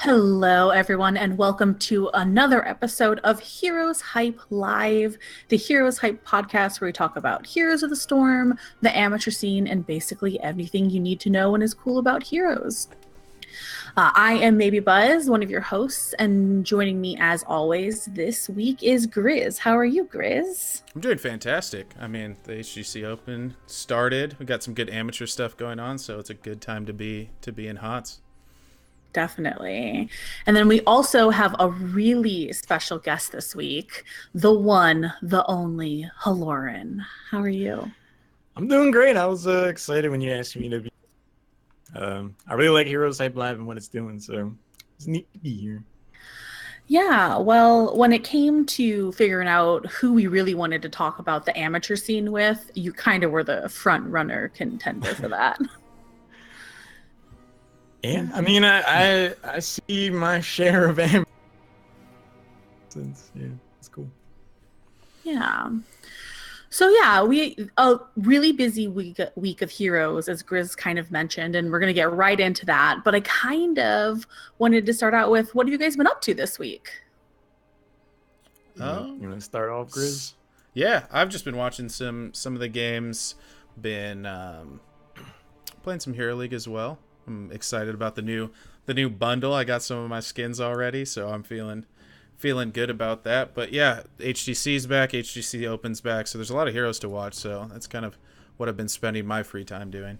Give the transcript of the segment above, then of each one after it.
Hello, everyone, and welcome to another episode of Heroes Hype Live, the Heroes Hype podcast where we talk about Heroes of the Storm, the amateur scene, and basically everything you need to know and is cool about heroes. I am Maybe Buzz, one of your hosts, and joining me as always this week is Grizz. How are you, Grizz? I'm doing fantastic. I mean, the HGC Open started. We got some good amateur stuff going on, so it's a good time to be in HOTS. Definitely. And then we also have a really special guest this week, the one, the only, Halloran. How are you? I'm doing great. I was excited when you asked me to be. I really like Heroes Hype Live and what it's doing, so it's neat to be here. Yeah, well, when it came to figuring out who we really wanted to talk about the amateur scene with, you kind of were the front runner contender for that. Yeah, I mean, I see my share of amateurs. Yeah, it's cool. Yeah. So yeah, we a really busy week of heroes, as Grizz kind of mentioned, and we're gonna get right into that. But I kind of wanted to start out with, what have you guys been up to this week? You want to start off, Grizz? Yeah, I've just been watching some of the games. Been playing some Hero League as well. I'm excited about the new bundle. I got some of my skins already, so I'm feeling good about that. But yeah, HGC's back, HGC Open's back, so there's a lot of heroes to watch. So that's kind of what I've been spending my free time doing.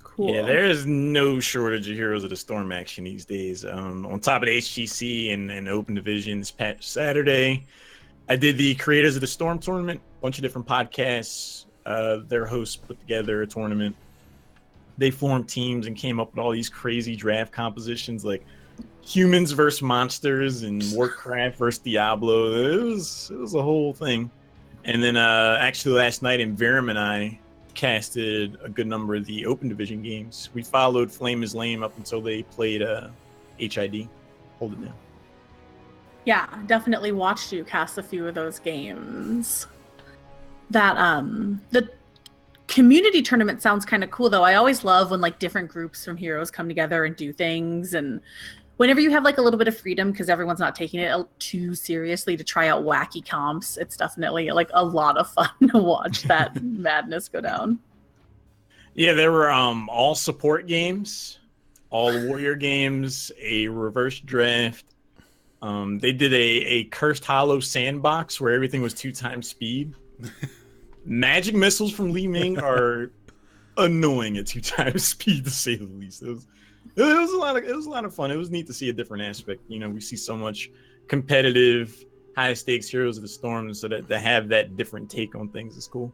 Cool. Yeah, there is no shortage of Heroes of the Storm action these days. On top of the HGC and Open Division this past Saturday, I did the Creators of the Storm tournament. A bunch of different podcasts. Their hosts put together a tournament. They formed teams and came up with all these crazy draft compositions, like humans versus monsters and Warcraft versus Diablo. It was a whole thing. And then actually last night, Enverum and I casted a good number of the Open Division games. We followed Flame is Lame up until they played HID. Hold it down. Yeah, definitely watched you cast a few of those games. That the community tournament sounds kind of cool, though. I always love when like different groups from heroes come together and do things, and whenever you have like a little bit of freedom because everyone's not taking it too seriously to try out wacky comps, it's definitely like a lot of fun to watch that madness go down. Yeah, there were all support games, all warrior games, a reverse draft. They did a Cursed Hollow sandbox where everything was 2x speed. Magic missiles from Li Ming are annoying at 2x speed, to say the least. It was a lot of fun. It was neat to see a different aspect. You know, we see so much competitive, high stakes Heroes of the Storm, so that to have that different take on things is cool.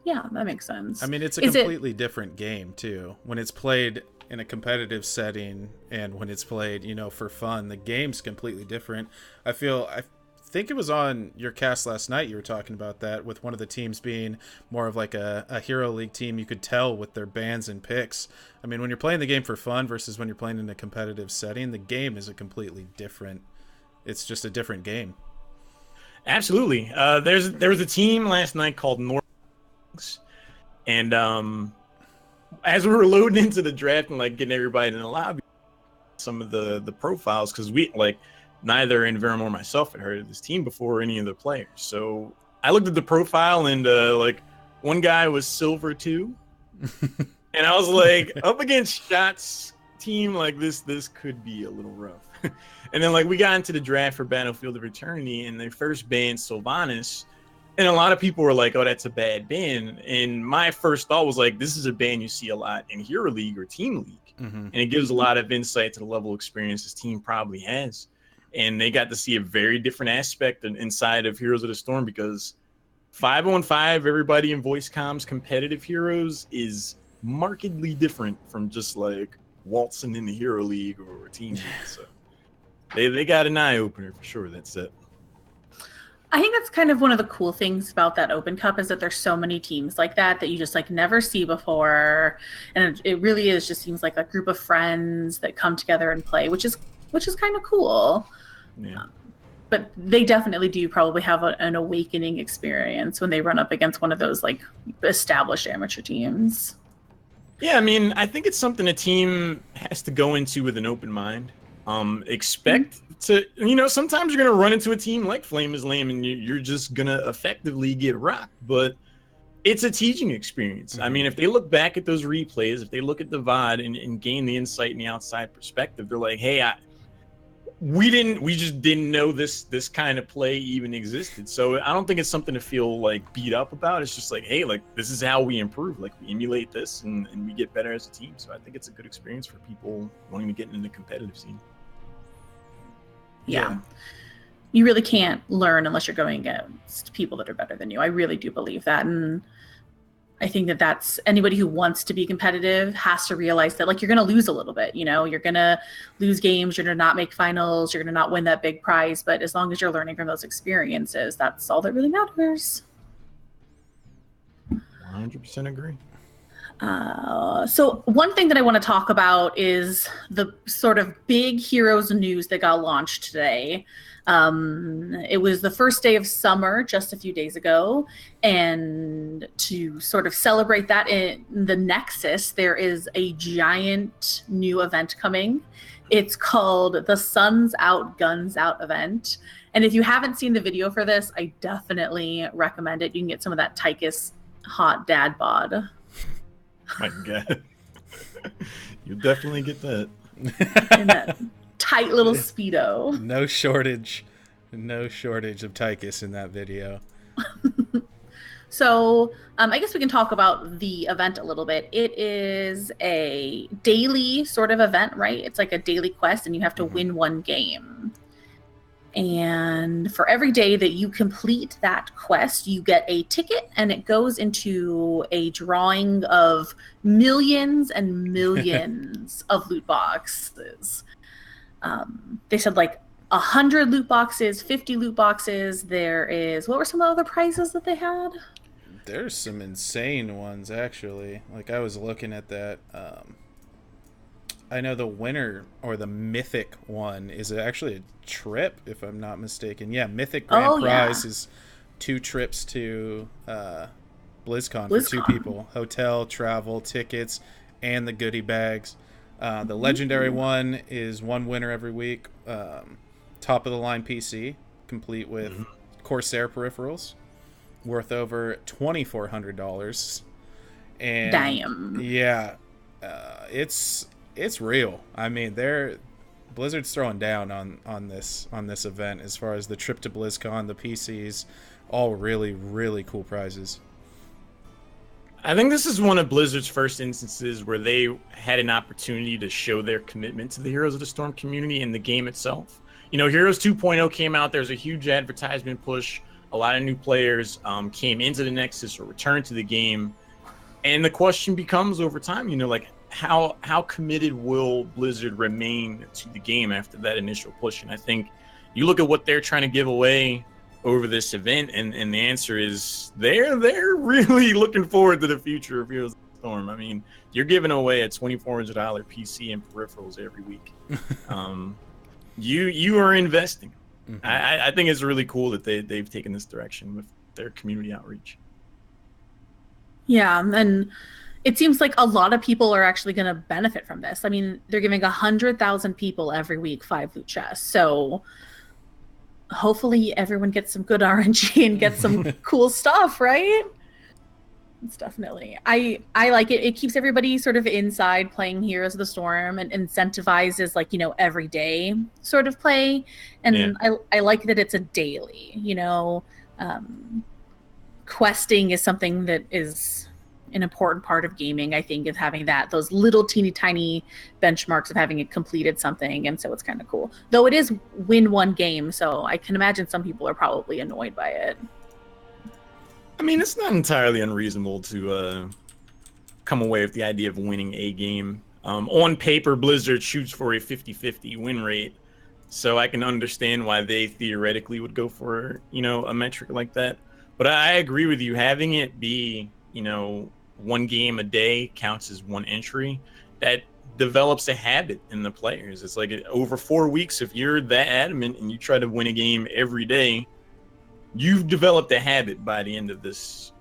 Yeah, that makes sense. I mean, it's a completely different game too. When it's played in a competitive setting and when it's played, for fun, the game's completely different. I think it was on your cast last night you were talking about that, with one of the teams being more of like a Hero League team. You could tell with their bans and picks. I mean, when you're playing the game for fun versus when you're playing in a competitive setting, the game is a completely different. It's just a different game. Absolutely. There was a team last night called North, and as we were loading into the draft and like getting everybody in the lobby, some of the profiles, because we like neither Enverum or myself had heard of this team before or any of the players. So I looked at the profile and like one guy was Silver 2. And I was like, up against Shot's team like this could be a little rough. And then like we got into the draft for Battlefield of Eternity and they first banned Sylvanas. And a lot of people were like, oh, that's a bad ban. And my first thought was like, this is a ban you see a lot in Hero League or Team League. Mm-hmm. And it gives a lot of insight to the level of experience this team probably has. And they got to see a very different aspect inside of Heroes of the Storm, because 5-on-5, everybody in voice comms, competitive heroes is markedly different from just like waltzing in the Hero League or Team League. So they got an eye opener for sure. That's it. I think that's kind of one of the cool things about that Open Cup, is that there's so many teams like that you just like never see before. And it really is just seems like a group of friends that come together and play, which is kind of cool. Yeah. But they definitely do probably have an awakening experience when they run up against one of those like established amateur teams. Yeah, I mean, I think it's something a team has to go into with an open mind. Expect to, sometimes you're going to run into a team like Flame is Lame and you're just going to effectively get rocked. But it's a teaching experience. I mean, if they look back at those replays, if they look at the VOD and gain the insight and the outside perspective, they're like, hey, we just didn't know this kind of play even existed. So I don't think it's something to feel like beat up about. It's just like, hey, like this is how we improve. Like we emulate this and we get better as a team. So I think it's a good experience for people wanting to get into the competitive scene. Yeah. You really can't learn unless you're going against people that are better than you. I really do believe that. And I think that that's anybody who wants to be competitive has to realize that, like, you're going to lose a little bit, you're going to lose games, you're going to not make finals, you're going to not win that big prize. But as long as you're learning from those experiences, that's all that really matters. 100% agree. So one thing that I want to talk about is the sort of big Heroes news that got launched today. It was the first day of summer just a few days ago, and to sort of celebrate that in the Nexus, there is a giant new event coming. It's called the Suns Out, Guns Out event. And if you haven't seen the video for this, I definitely recommend it. You can get some of that Tychus hot dad bod. My God. You definitely get that. In that tight little Speedo. No shortage of Tychus in that video. So I guess we can talk about the event a little bit. It is a daily sort of event, right? It's like a daily quest, and you have to win one game. And for every day that you complete that quest, you get a ticket, and it goes into a drawing of millions and millions of loot boxes. They said like 100 loot boxes, 50 loot boxes. There is, what were some of the other prizes that they had? There's some insane ones, actually. Like, I was looking at that. I know the winner, or the mythic one, is actually a trip, if I'm not mistaken. Yeah, mythic grand prize is 2 trips to BlizzCon for 2 people. Hotel, travel, tickets, and the goodie bags. The legendary one is 1 winner every week. Top of the line PC, complete with Corsair peripherals, worth over $2,400. And damn. Yeah, it's real. I mean, Blizzard's throwing down on this event as far as the trip to BlizzCon, the PCs, all really, really cool prizes. I think this is one of Blizzard's first instances where they had an opportunity to show their commitment to the Heroes of the Storm community and the game itself. Heroes 2.0 came out. There's a huge advertisement push. A lot of new players came into the Nexus or returned to the game. And the question becomes over time, like, how committed will Blizzard remain to the game after that initial push? And I think you look at what they're trying to give away over this event, and the answer is they're really looking forward to the future of Heroes of the Storm. I mean, you're giving away a $2,400 PC and peripherals every week. You are investing. I think it's really cool that they've taken this direction with their community outreach. Yeah, and it seems like a lot of people are actually going to benefit from this. I mean, they're giving 100,000 people every week 5 loot chests. So hopefully everyone gets some good RNG and gets some cool stuff, right? It's definitely. I like it. It keeps everybody sort of inside playing Heroes of the Storm and incentivizes, like, everyday sort of play. And I like that it's a daily, questing is something that is an important part of gaming, I think, is having those little teeny tiny benchmarks of having it completed something. And so it's kind of cool, though it is win one game. So I can imagine some people are probably annoyed by it. I mean, it's not entirely unreasonable to come away with the idea of winning a game. On paper, Blizzard shoots for a 50-50 win rate. So I can understand why they theoretically would go for, a metric like that. But I agree with you. Having it be, 1 game a day counts as 1 entry. That develops a habit in the players. It's like over 4 weeks, if you're that adamant and you try to win a game every day, you've developed a habit by the end of this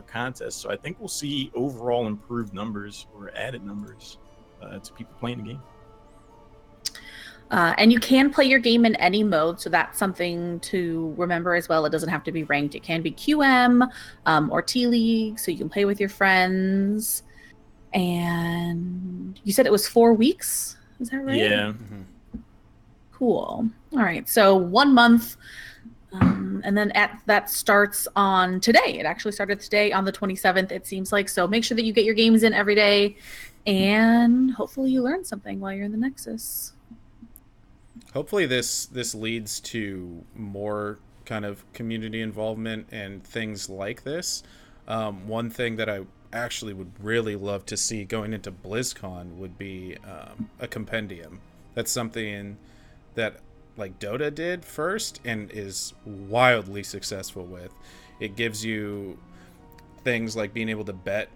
contest. So I think we'll see overall improved numbers or added numbers to people playing the game. And you can play your game in any mode, so that's something to remember as well. It doesn't have to be ranked. It can be QM or T-League, so you can play with your friends. And you said it was 4 weeks? Is that right? Yeah. Mm-hmm. Cool. All right, so 1 month, and then that starts on today. It actually started today on the 27th, it seems like. So make sure that you get your games in every day, and hopefully you learn something while you're in the Nexus. Hopefully this leads to more kind of community involvement and things like this. One thing that I actually would really love to see going into BlizzCon would be a compendium. That's something that like Dota did first and is wildly successful with. It gives you things like being able to bet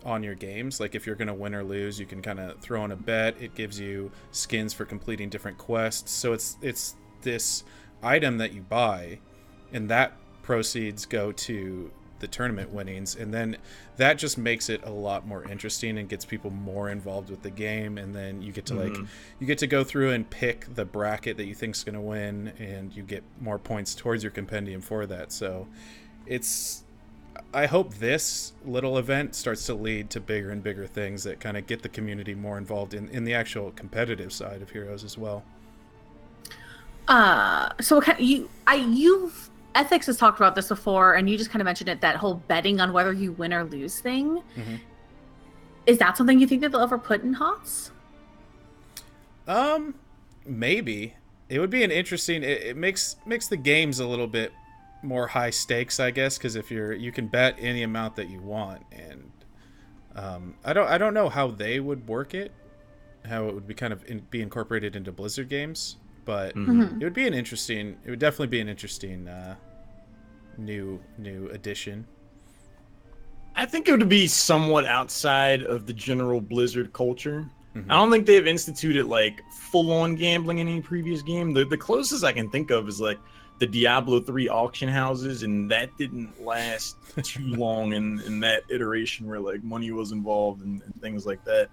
on your games. Like if you're going to win or lose, you can kind of throw in a bet. It gives you skins for completing different quests. So it's this item that you buy, and that proceeds go to the tournament winnings, and then that just makes it a lot more interesting and gets people more involved with the game. And then you get to you get to go through and pick the bracket that you think's going to win, and you get more points towards your compendium for that. So I hope this little event starts to lead to bigger and bigger things that kind of get the community more involved in the actual competitive side of Heroes as well. So you've Ethics has talked about this before, and you just kind of mentioned it, that whole betting on whether you win or lose thing. Mm-hmm. Is that something you think that they'll ever put in HOTS? Maybe. It would be an interesting, it makes the games a little bit more high stakes, I guess, because if you can bet any amount that you want, and I don't know how they would work it, how it would be kind of be incorporated into Blizzard games, but it would definitely be an interesting new addition. I think it would be somewhat outside of the general Blizzard culture. I don't think they've instituted like full-on gambling in any previous game. The closest I can think of is like the Diablo 3 auction houses, and that didn't last too long in that iteration where like money was involved and things like that.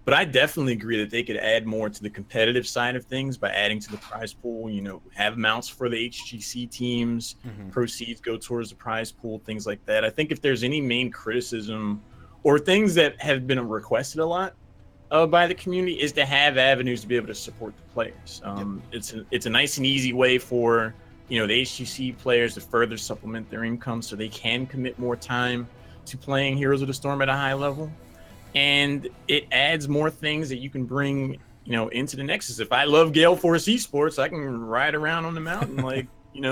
But I definitely agree that they could add more to the competitive side of things by adding to the prize pool, have amounts for the HGC teams, proceeds go towards the prize pool, things like that. I think if there's any main criticism or things that have been requested a lot by the community is to have avenues to be able to support the players. It's a nice and easy way for the HGC players to further supplement their income so they can commit more time to playing Heroes of the Storm at a high level. And it adds more things that you can bring, into the Nexus. If I love Gale Force Esports, I can ride around on the mountain,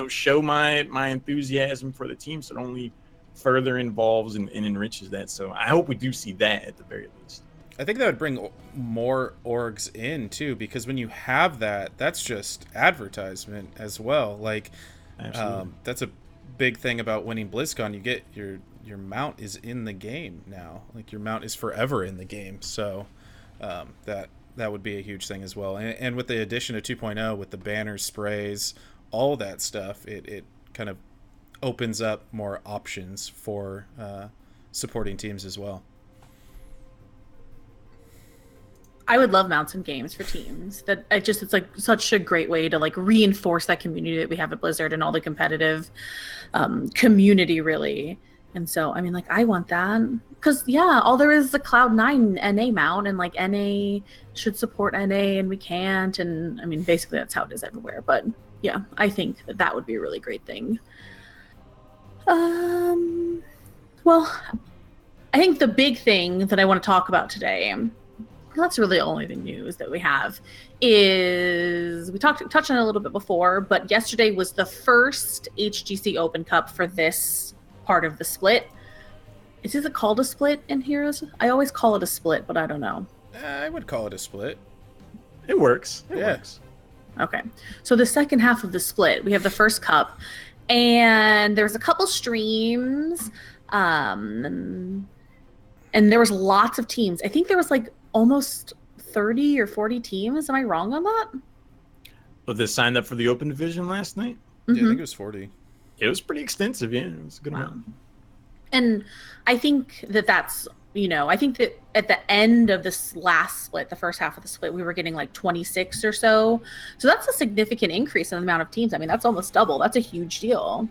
show my enthusiasm for the team. So it only further involves and enriches that. So I hope we do see that at the very least. I think that would bring more orgs in too, because when you have that, that's just advertisement as well. Like, that's a big thing about winning BlizzCon. You get your mount is in the game now. Like your mount is forever in the game. So that would be a huge thing as well. And with the addition of 2.0, with the banners, sprays, all that stuff, it kind of opens up more options for supporting teams as well. I would love mounts in games for teams. It's like such a great way to like reinforce that community that we have at Blizzard and all the competitive community, really. And so, I mean, like, I want that because, all there is a Cloud9 NA mount, and like NA should support NA, and we can't. And I mean, basically, that's how it is everywhere. But yeah, I think that would be a really great thing. Well, I think the big thing that I want to talk about today, that's really only the news that we have, is we touched on it a little bit before, but yesterday was the first HGC Open Cup for this part of the split. Is it called a split in Heroes? I always call it a split, but I don't know. I would call it a split. It works. It works. Okay. So the second half of the split, we have the first cup, and there's a couple streams, and there was lots of teams. I think there was like almost 30 or 40 teams. Am I wrong on that? But they signed up for the open division last night? Yeah, I think it was 40. It was pretty extensive. Yeah, it was a good Wow. one. And I think that's, I think that at the end of this last split, the first half of the split, we were getting like 26 or so. So that's a significant increase in the amount of teams. I mean, that's almost double. That's a huge deal.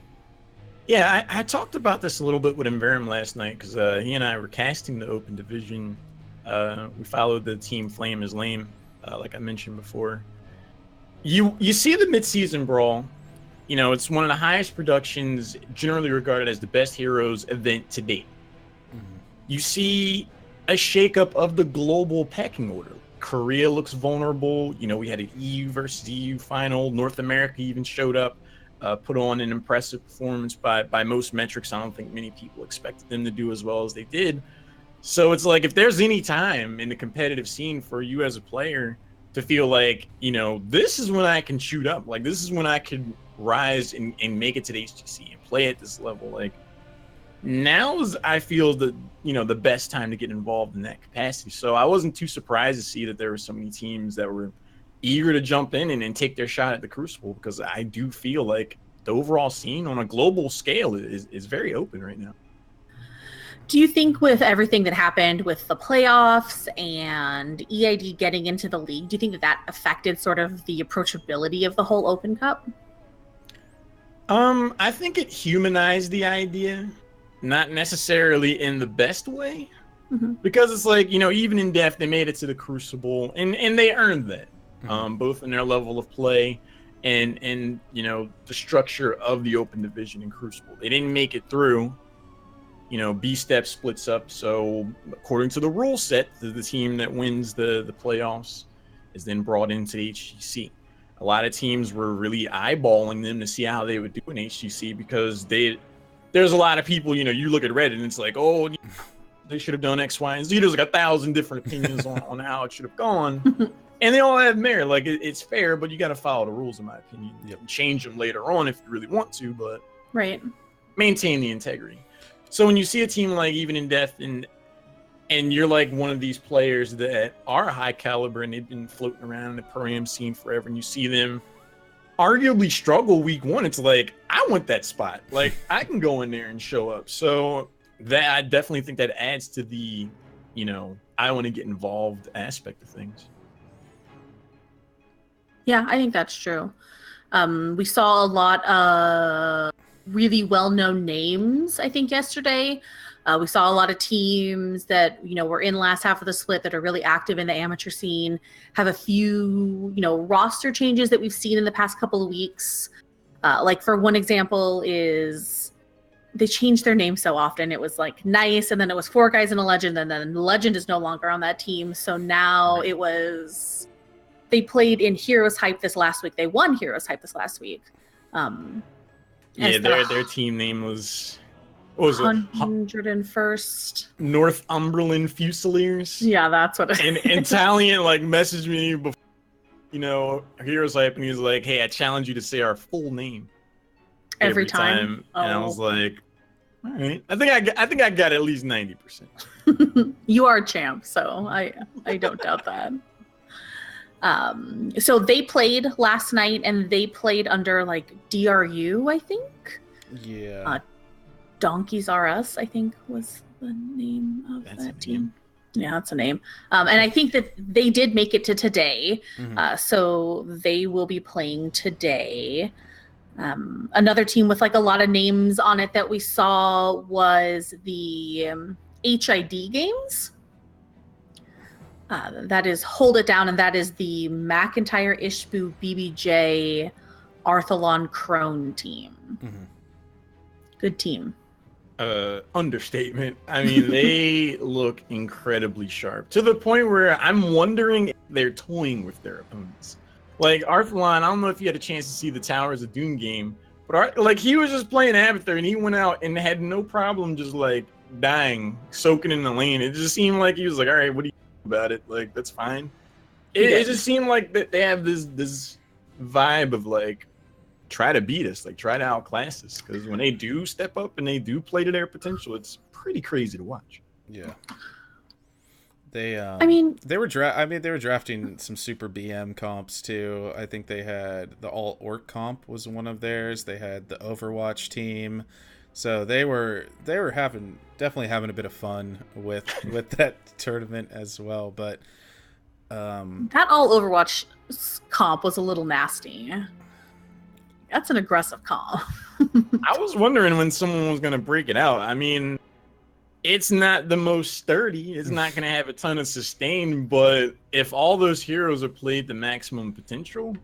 Yeah, I talked about this a little bit with Inverum last night because he and I were casting the Open Division. We followed the team Flame is Lame, like I mentioned before. You see the mid-season brawl. It's one of the highest productions, generally regarded as the best Heroes event to date. You see a shakeup of the global pecking order. Korea looks vulnerable. We had an EU versus EU final. North America even showed up, put on an impressive performance by most metrics. I don't think many people expected them to do as well as they did. So it's like, if there's any time in the competitive scene for you as a player to feel like, this is when I can shoot up. Like, this is when I can rise and make it to the HGC and play at this level. Like, now's, I feel, the best time to get involved in that capacity. So I wasn't too surprised to see that there were so many teams that were eager to jump in and take their shot at the Crucible, because I do feel like the overall scene on a global scale is very open right now. Do you think with everything that happened with the playoffs and EID getting into the league, do you think that affected sort of the approachability of the whole Open Cup? I think it humanized the idea, not necessarily in the best way, because it's like, even in depth, they made it to the Crucible and they earned that, both in their level of play and the structure of the Open Division in Crucible. They didn't make it through. B-Step splits up, so according to the rule set, the team that wins the playoffs is then brought into HGC. A lot of teams were really eyeballing them to see how they would do in HGC, because there's a lot of people, you look at Reddit and it's like, oh, they should have done X, Y, and Z. There's like 1,000 different opinions on how it should have gone. And they all have merit. Like, it's fair, but you got to follow the rules, in my opinion. You can change them later on if you really want to, but maintain the integrity. So when you see a team like Even in Death and you're like one of these players that are high caliber and they've been floating around in the pro-am scene forever, and you see them arguably struggle week one, it's like, I want that spot. Like, I can go in there and show up. So that, I definitely think that adds to the, I want to get involved aspect of things. Yeah, I think that's true. We saw a lot of really well-known names, I think, yesterday. We saw a lot of teams that, were in last half of the split that are really active in the amateur scene, have a few, roster changes that we've seen in the past couple of weeks. Like, for one example is they changed their name so often. It was like Nice, and then it was Four Guys and a Legend, and then Legend is no longer on that team. So now it was, they played in Heroes Hype this last week. They won Heroes Hype this last week. Yeah, their team name was, what was 101st Northumberland Fusiliers. Yeah, that's what it is. And Taliant messaged me before, Heroes Hype, and he was like, hey, I challenge you to say our full name every time. Oh. And I was like, all right. I think I got at least 90%. You are a champ, so I don't doubt that. So they played last night, and they played under like DRU, I think. Yeah. Donkeys R Us, I think, was the name of that team. Yeah, that's a name. And I think that they did make it to today. So they will be playing today. Another team with like a lot of names on it that we saw was the HID games. That is Hold It Down, and that is the McIntyre, Ishbu, BBJ, Arthalon, Crone team. Good team. Understatement. I mean, they look incredibly sharp, to the point where I'm wondering if they're toying with their opponents. Like Arthalon, I don't know if you had a chance to see the Towers of Doom game, but he was just playing Abathur, and he went out and had no problem just like dying, soaking in the lane. It just seemed like he was like, all right, what do you do about it? Like, that's fine. It just seemed like that they have this vibe of like, try to beat us, like try to outclass us, because when they do step up and they do play to their potential, it's pretty crazy to watch. Yeah. I mean, they were they were drafting some super BM comps too. I think they had the Alt Orc comp was one of theirs. They had the Overwatch team. So they were definitely having a bit of fun with that tournament as well, but that all Overwatch comp was a little nasty. That's an aggressive comp. I was wondering when someone was going to break it out. I mean, it's not the most sturdy. It's not going to have a ton of sustain, but if all those heroes are played to maximum potential,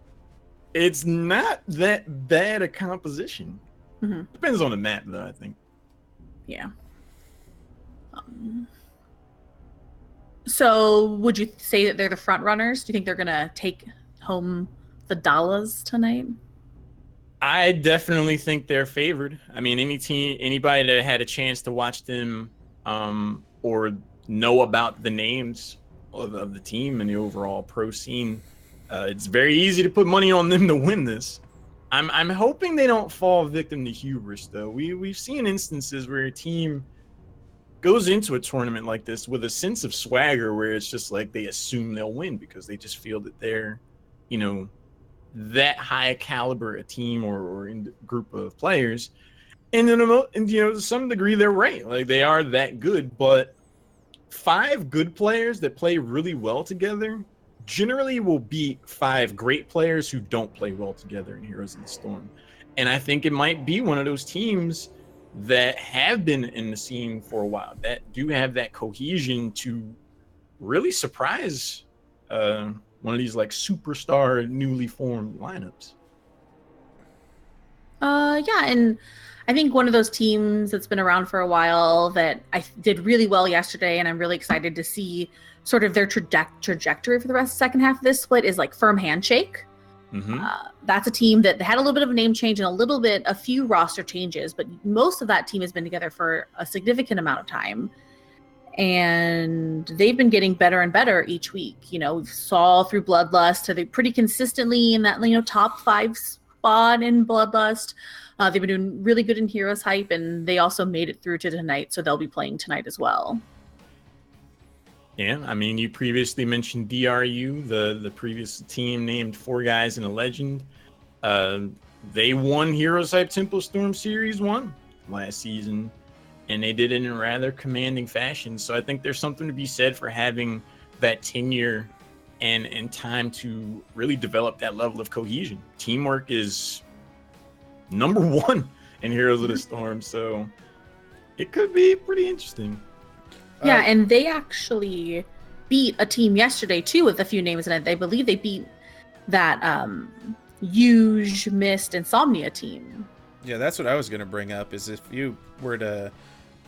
it's not that bad a composition. Mm-hmm. Depends on the map, though, I think. Yeah. So would you say that they're the front runners? Do you think they're going to take home the dollars tonight? I definitely think they're favored. I mean, anybody that had a chance to watch them or know about the names of the team and the overall pro scene, it's very easy to put money on them to win this. I'm hoping they don't fall victim to hubris, though. We've seen instances where a team goes into a tournament like this with a sense of swagger where it's just like they assume they'll win because they just feel that they're, that high caliber a team or in group of players. And to some degree they're right. Like they are that good, but 5 good players that play really well together generally will beat 5 great players who don't play well together in Heroes of the Storm. And I think it might be one of those teams that have been in the scene for a while, that do have that cohesion to really surprise one of these like superstar newly formed lineups. Yeah, and I think one of those teams that's been around for a while that I did really well yesterday, and I'm really excited to see sort of their trajectory for the rest of the second half of this split is like Firm Handshake. Mm-hmm. That's a team that had a little bit of a name change and a few roster changes, but most of that team has been together for a significant amount of time. And they've been getting better and better each week. We saw through Bloodlust to they pretty consistently in that, top 5 spot in Bloodlust. They've been doing really good in Heroes Hype, and they also made it through to tonight, so they'll be playing tonight as well. Yeah, I mean, you previously mentioned DRU, the previous team named 4 Guys and a Legend. They won Heroes Hype Tempo Storm Series 1 last season, and they did it in a rather commanding fashion. So I think there's something to be said for having that tenure and time to really develop that level of cohesion. Teamwork is number 1 in Heroes of the Storm, so it could be pretty interesting. Yeah, and they actually beat a team yesterday, too, with a few names in it. I believe they beat that Huge Mist Insomnia team. Yeah, that's what I was going to bring up, is if you were to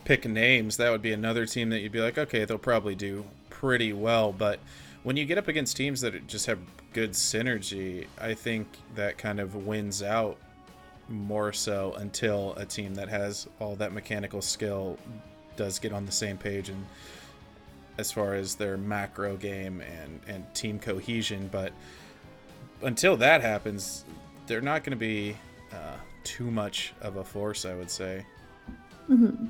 pick names, that would be another team that you'd be like, okay, they'll probably do pretty well. But when you get up against teams that just have good synergy, I think that kind of wins out more so until a team that has all that mechanical skill does get on the same page and as far as their macro game and team cohesion. But until that happens, they're not going to be too much of a force, I would say. Mm-hmm.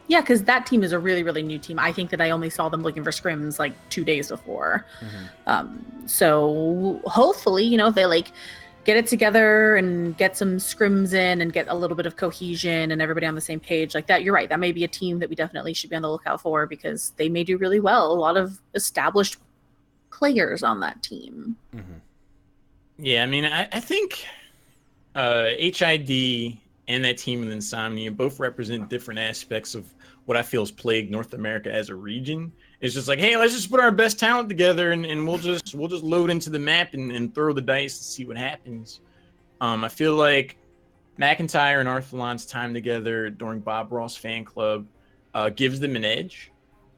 Yeah, because that team is a really, really new team. I think that I only saw them looking for scrims like 2 days before. Mm-hmm. So hopefully, if they get it together and get some scrims in and get a little bit of cohesion and everybody on the same page like that, you're right. That may be a team that we definitely should be on the lookout for because they may do really well. A lot of established players on that team. Mm-hmm. Yeah, I mean, I think HID and that team with Insomnia both represent different aspects of what I feel is plagued North America as a region. It's just like, hey, let's just put our best talent together and we'll just load into the map and throw the dice to see what happens. I feel like McIntyre and Arthalon's time together during Bob Ross Fan Club gives them an edge.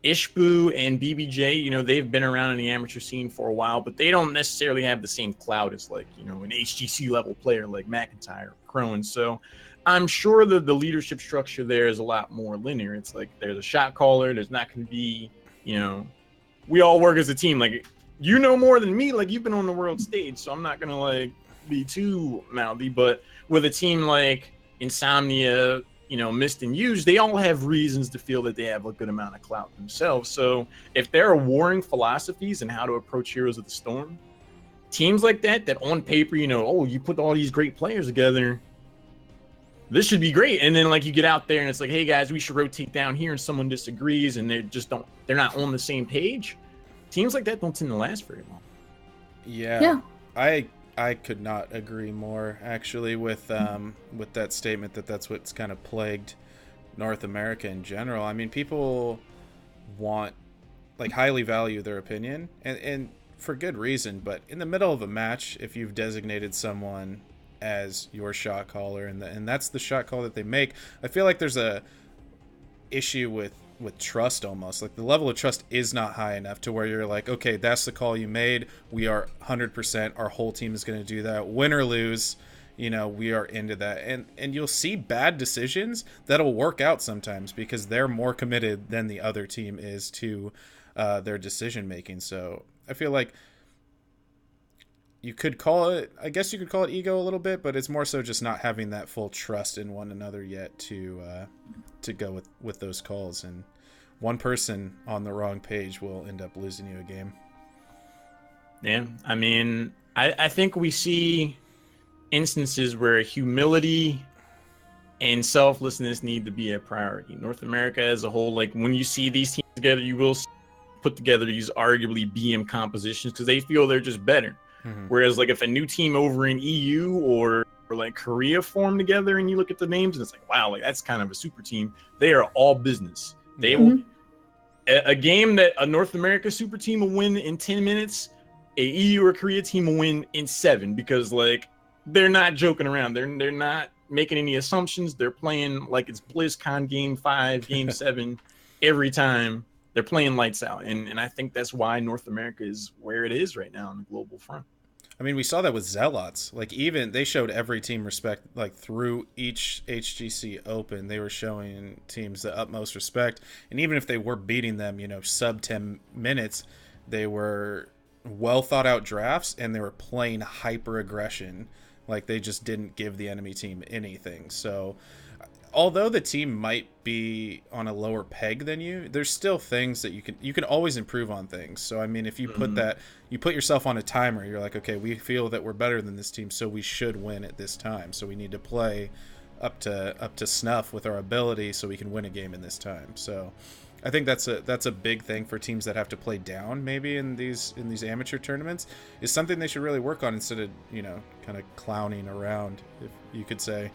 Ishbu and BBJ, they've been around in the amateur scene for a while, but they don't necessarily have the same clout as an HGC level player like McIntyre or Crone. So I'm sure that the leadership structure there is a lot more linear. It's like there's a shot caller. There's not going to be, we all work as a team. Like, more than me. Like, you've been on the world stage, so I'm not going to be too mouthy. But with a team like Insomnia, missed and used, they all have reasons to feel that they have a good amount of clout themselves. So if there are warring philosophies and how to approach Heroes of the Storm, teams like that on paper, you put all these great players together, this should be great. And then like you get out there and it's like, hey guys, we should rotate down here, and someone disagrees and they're not on the same page. Teams like that don't tend to last very long. Yeah. I could not agree more, actually, with that statement that's what's kind of plagued North America in general. I mean, people highly value their opinion, and for good reason, but in the middle of a match, if you've designated someone as your shot caller and that's the shot call that they make, I feel like there's a issue with trust almost. Like the level of trust is not high enough to where you're like, okay, that's the call you made. We are 100%. Our whole team is going to do that. Win or lose, we are into that. And you'll see bad decisions that'll work out sometimes because they're more committed than the other team is to their decision making. So I feel like you could call it ego a little bit, but it's more so just not having that full trust in one another yet to go with those calls. And one person on the wrong page will end up losing you a game. Yeah, I mean, I think we see instances where humility and selflessness need to be a priority. North America as a whole, like when you see these teams together, you will put together these arguably BM compositions because they feel they're just better. Mm-hmm. Whereas like if a new team over in EU or like Korea form together and you look at the names and it's like, wow, like that's kind of a super team. They are all business. They will a game that a North America super team will win in 10 minutes, a EU or Korea team will win in 7 because like they're not joking around. They're not making any assumptions. They're playing like it's BlizzCon game 5, game 7 every time. They're playing lights out. And I think that's why North America is where it is right now on the global front. I mean, we saw that with Zealots. Like, even they showed every team respect, like, through each HGC Open. They were showing teams the utmost respect. And even if they were beating them, sub 10 minutes, they were well-thought-out drafts, and they were playing hyper-aggression. Like, they just didn't give the enemy team anything. So, although the team might be on a lower peg than you, there's still things that you can always improve on things. So I mean, if you put yourself on a timer, you're like, okay, we feel that we're better than this team, so we should win at this time. So we need to play up to snuff with our ability so we can win a game in this time. So I think that's a big thing for teams that have to play down maybe in these amateur tournaments, is something they should really work on instead of, kind of clowning around, if you could say.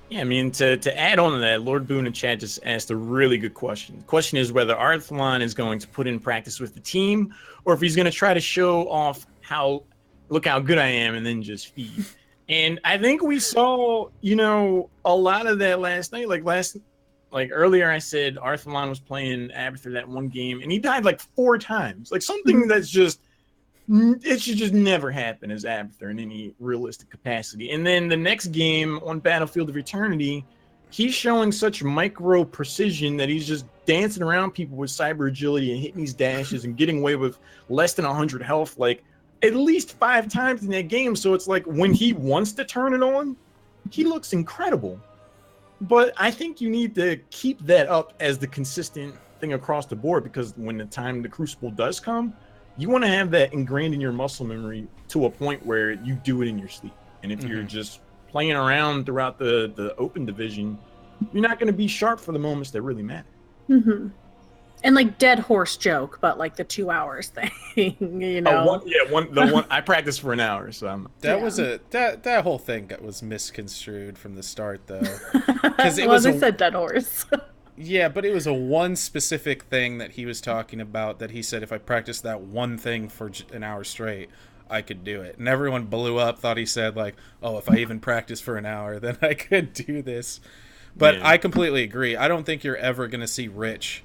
Yeah, I mean, to add on to that, Lord Boone in chat just asked a really good question. The question is whether Arthlon is going to put in practice with the team, or if he's going to try to show off look how good I am, and then just feed. And I think we saw, a lot of that last night. Like earlier I said Arthlon was playing Abathur that one game, and he died like 4 times. Like something that's just, it should just never happen as Abathur in any realistic capacity. And then the next game on Battlefield of Eternity, he's showing such micro precision that he's just dancing around people with cyber agility and hitting these dashes and getting away with less than 100 health, like at least 5 times in that game. So it's like when he wants to turn it on, he looks incredible. But I think you need to keep that up as the consistent thing across the board, because when the time the Crucible does come, you want to have that ingrained in your muscle memory to a point where you do it in your sleep. And if you're just playing around throughout the open division, you're not going to be sharp for the moments that really matter. Mm-hmm. And like dead horse joke, but like the 2 hours thing, one I practiced for an hour, so that whole thing was misconstrued from the start, though. Because they said dead horse. Yeah, but it was a one specific thing that he was talking about, that he said if I practiced that one thing for an hour straight, I could do it. And everyone blew up, thought he said like, oh, if I even practice for an hour, then I could do this. But I completely agree. I don't think you're ever going to see Rich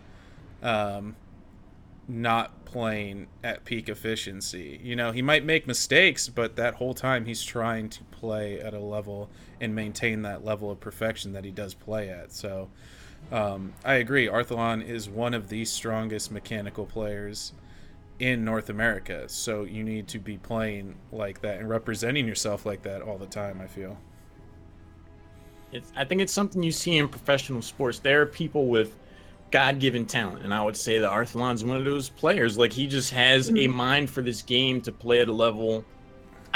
not playing at peak efficiency. He might make mistakes, but that whole time he's trying to play at a level and maintain that level of perfection that he does play at. So I agree. Arthlon is one of the strongest mechanical players in North America. So you need to be playing like that and representing yourself like that all the time, I feel. I think it's something you see in professional sports. There are people with God-given talent, and I would say that Arthelon's one of those players. Like, he just has a mind for this game to play at a level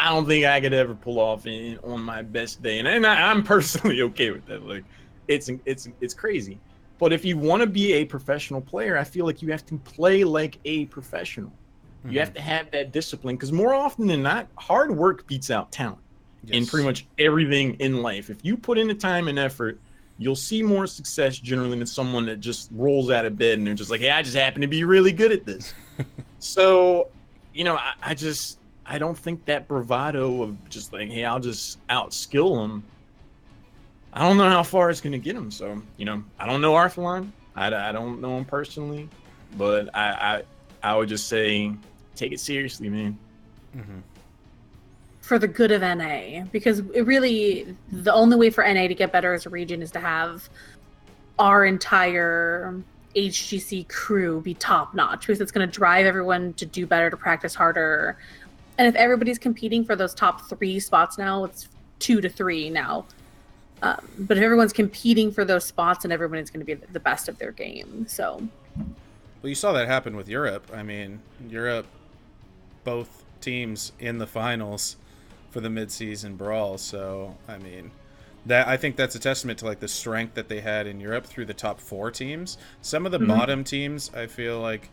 I don't think I could ever pull off on my best day, and I'm personally okay with that. Like, it's crazy. But if you want to be a professional player, I feel like you have to play like a professional. You have to have that discipline, because more often than not, hard work beats out talent in pretty much everything in life. If you put in the time and effort, you'll see more success generally than someone that just rolls out of bed and they're just like, hey, I just happen to be really good at this. So, I don't think that bravado of just like, hey, I'll just outskill them. I don't know how far it's going to get him. So, I don't know Arthelon. I don't know him personally, but I would just say, take it seriously, man. For the good of NA, because it really, the only way for NA to get better as a region is to have our entire HGC crew be top notch, because it's going to drive everyone to do better, to practice harder. And if everybody's competing for those top 3 spots now, it's 2 to 3 now. But if everyone's competing for those spots, and everyone's going to be the best of their game. So, well, you saw that happen with Europe. I mean, Europe, both teams in the finals for the midseason brawl. So, I mean, I think that's a testament to like the strength that they had in Europe through the top 4 teams. Some of the bottom teams, I feel like,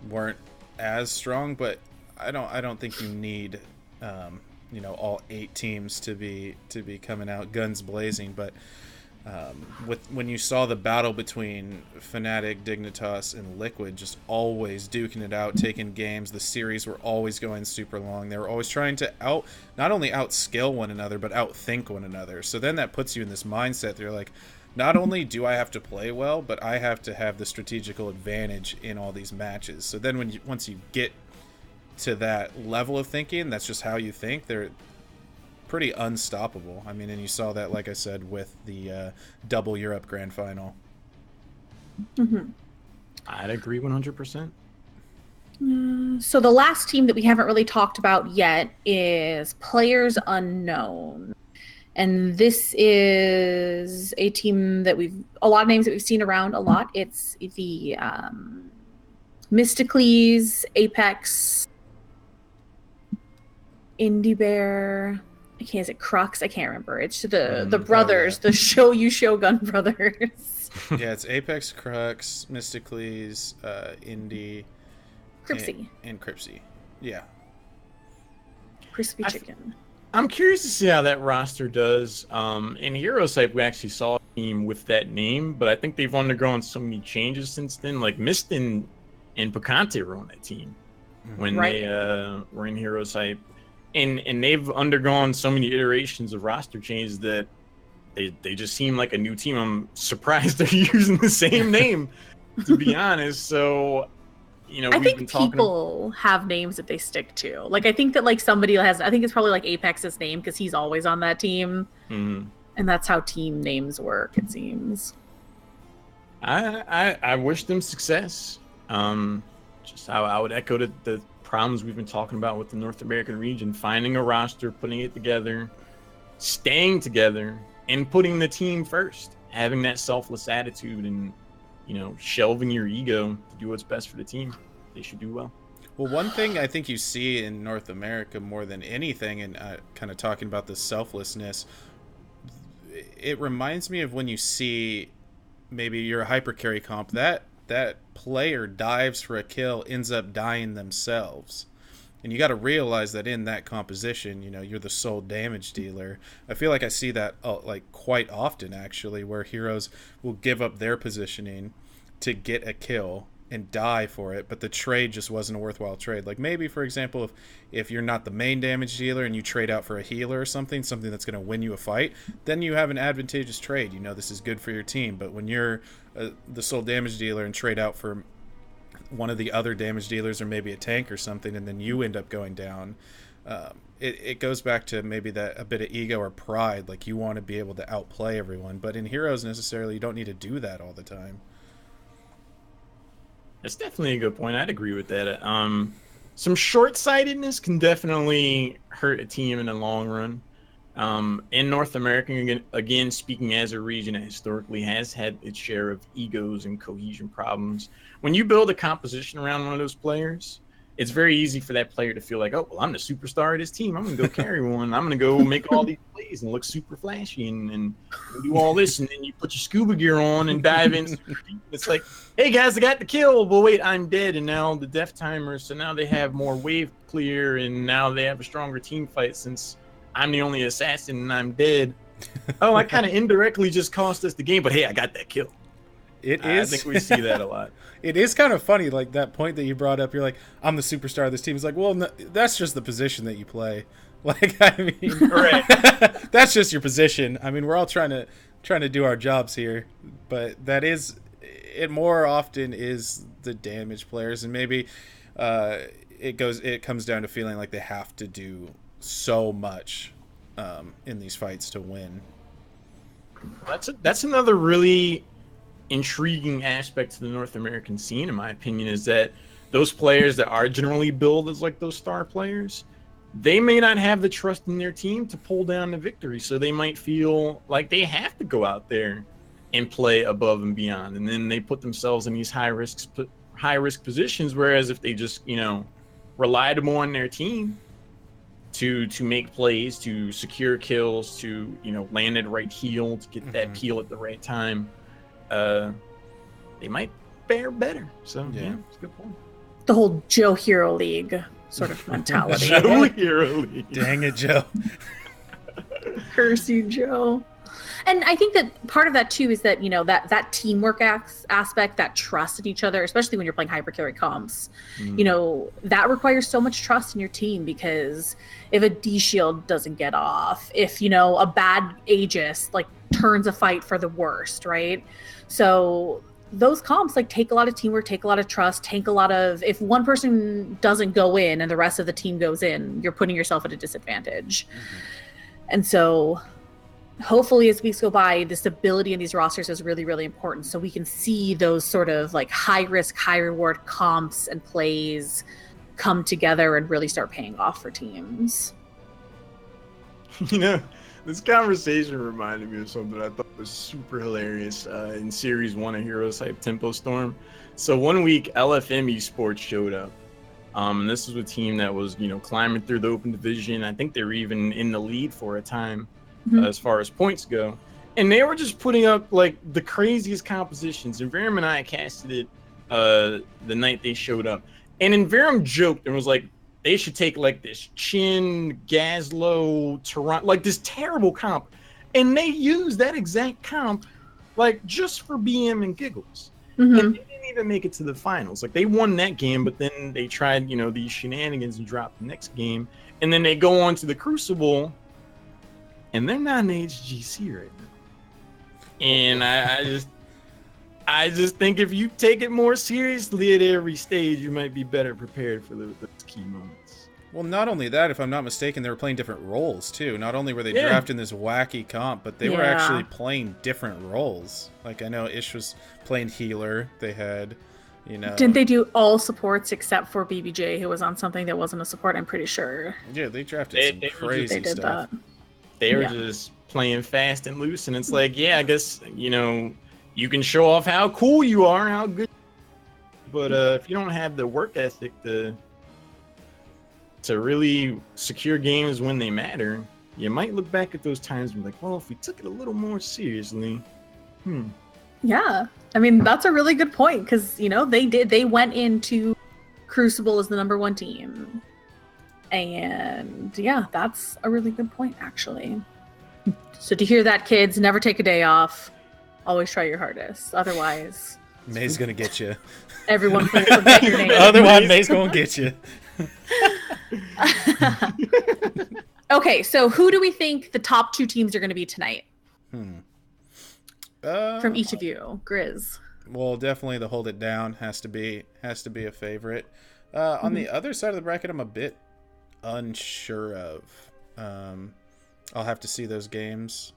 weren't as strong, but I don't think you need all 8 teams to be coming out guns blazing. But when you saw the battle between Fnatic, Dignitas, and Liquid just always duking it out, taking games, the series were always going super long. They were always trying to not only outskill one another, but outthink one another. So then that puts you in this mindset that you're like, not only do I have to play well, but I have to have the strategical advantage in all these matches. So then once you get to that level of thinking, that's just how you think, they're pretty unstoppable. I mean, and you saw that, like I said, with the double Europe grand final. I'd agree 100%. So the last team that we haven't really talked about yet is Players Unknown. And this is a team that a lot of names that we've seen around a lot. It's the Mysticles, Apex, Indie Bear. Is it Crux? I can't remember. It's the brothers, the Shogun brothers. Yeah, it's Apex, Crux, Mysticles, Indie, Cripsy. And Cripsy. Yeah. Crispy chicken. I'm curious to see how that roster does. In Heroes we actually saw a team with that name, but I think they've undergone so many changes since then. Like Mist and Picante were on that team when they were in Heroes. And they've undergone so many iterations of roster changes that they just seem like a new team. I'm surprised they're using the same name, to be honest. So, I think people have names that they stick to. Like, I think that I think it's probably like Apex's name because he's always on that team. And that's how team names work, it seems. I wish them success. Just I would echo the problems we've been talking about with the North American region, finding a roster, putting it together, staying together, and putting the team first, having that selfless attitude, and shelving your ego to do what's best for the team. They should do well. Well, one thing I think you see in North America more than anything, and kind of talking about the selflessness, it reminds me of when you see maybe you're a hyper carry comp, that player dives for a kill, ends up dying themselves. And you got to realize that in that composition, you're the sole damage dealer. I feel like I see that quite often, actually, where heroes will give up their positioning to get a kill and die for it, but the trade just wasn't a worthwhile trade. Like maybe, for example, if you're not the main damage dealer and you trade out for a healer or something that's going to win you a fight, then you have an advantageous trade. This is good for your team. But when you're the sole damage dealer and trade out for one of the other damage dealers or maybe a tank or something, and then you end up going down, it goes back to maybe that a bit of ego or pride. Like you want to be able to outplay everyone, but in Heroes necessarily you don't need to do that all the time. That's definitely a good point. I'd agree with that. Some short-sightedness can definitely hurt a team in the long run. In North America, again, speaking as a region that historically has had its share of egos and cohesion problems, when you build a composition around one of those players, it's very easy for that player to feel like, oh, well, I'm the superstar of this team. I'm going to go carry one. I'm going to go make all these plays and look super flashy and do all this. And then you put your scuba gear on and dive in. It's like, hey, guys, I got the kill. But wait, I'm dead. And now the death timer. So now they have more wave clear. And now they have a stronger team fight since I'm the only assassin and I'm dead. Oh, I kind of indirectly just cost us the game. But hey, I got that kill. It is. I think we see that a lot. It is kind of funny, like that point that you brought up. You're like, I'm the superstar of this team. It's like, well, no, that's just the position that you play. Like, I mean, Right. That's just your position. I mean, we're all trying to do our jobs here, but that is it. More often is the damage players, and maybe it comes down to feeling like they have to do so much in these fights to win. That's another really intriguing aspect to the North American scene, in my opinion, is that those players that are generally billed as like those star players, they may not have the trust in their team to pull down the victory. So they might feel like they have to go out there and play above and beyond. And then they put themselves in these high risk positions. Whereas if they just, relied more on their team to make plays, to secure kills, to, land at right heel, to get that peel at the right time, they might fare better. So yeah, it's a good point. The whole Joe Hero League sort of mentality. Joe Hero League. Dang it, Joe. Curse you, Joe. And I think that part of that too is that that teamwork aspect, that trust in each other, especially when you're playing hypercarry comps, that requires so much trust in your team, because if a D shield doesn't get off, if a bad Aegis like turns a fight for the worst, right? So those comps take a lot of teamwork, take a lot of trust, take a lot of, if one person doesn't go in and the rest of the team goes in, you're putting yourself at a disadvantage. And so hopefully as weeks go by, the stability in these rosters is really, really important. So we can see those sort of high risk, high reward comps and plays come together and really start paying off for teams. This conversation reminded me of something I thought was super hilarious in Series 1 of Heroes Hype Tempo Storm. So one week, LFM Esports showed up. And this was a team that was, climbing through the open division. I think they were even in the lead for a time as far as points go. And they were just putting up, the craziest compositions. And Verum and I casted it the night they showed up. And then Verum joked and was like, they should take this Chin, Gazlo, Toronto, this terrible comp. And they used that exact comp, just for BM and giggles. And they didn't even make it to the finals. They won that game, but then they tried, these shenanigans and dropped the next game. And then they go on to the Crucible, and they're not an HGC right now. And I just think if you take it more seriously at every stage, you might be better prepared for those key moments. Well, not only that, if I'm not mistaken, they were playing different roles too. Not only were they drafting this wacky comp, but they were actually playing different roles. I know Ish was playing healer. They had, Didn't they do all supports except for BBJ, who was on something that wasn't a support? I'm pretty sure. Yeah, they drafted some crazy stuff. They were just playing fast and loose, and it's I guess, you can show off how cool you are, how good, but if you don't have the work ethic to really secure games when they matter, you might look back at those times and be like, well, if we took it a little more seriously. Yeah, I mean, that's a really good point, because they went into Crucible as the number one team, and yeah, that's a really good point, actually. So to hear that, kids, never take a day off. Always try your hardest. Otherwise, May's gonna get you. Everyone will forget your name. Otherwise, May's gonna get you. Okay, so who do we think the top two teams are going to be tonight? From each of you, Grizz. Well, definitely the Hold It Down has to be a favorite. On the other side of the bracket, I'm a bit unsure of. I'll have to see those games.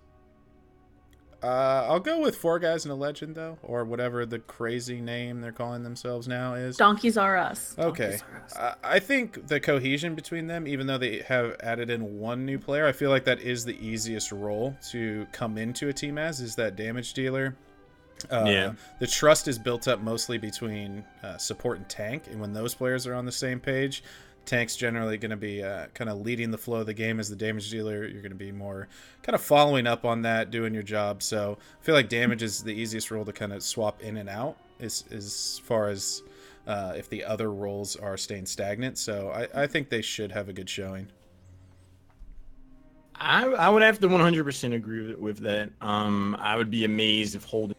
I'll go with 4 Guys and a Legend, though, or whatever the crazy name they're calling themselves now is. Donkeys Are Us. Okay. I think the cohesion between them, even though they have added in one new player, I feel like that is the easiest role to come into a team as, is that damage dealer. The trust is built up mostly between support and tank, and when those players are on the same page, tank's generally going to be kind of leading the flow of the game as the damage dealer. You're going to be more kind of following up on that, doing your job. So I feel like damage is the easiest role to kind of swap in and out as far as if the other roles are staying stagnant. So I think they should have a good showing. I would have to 100% agree with that. I would be amazed if holding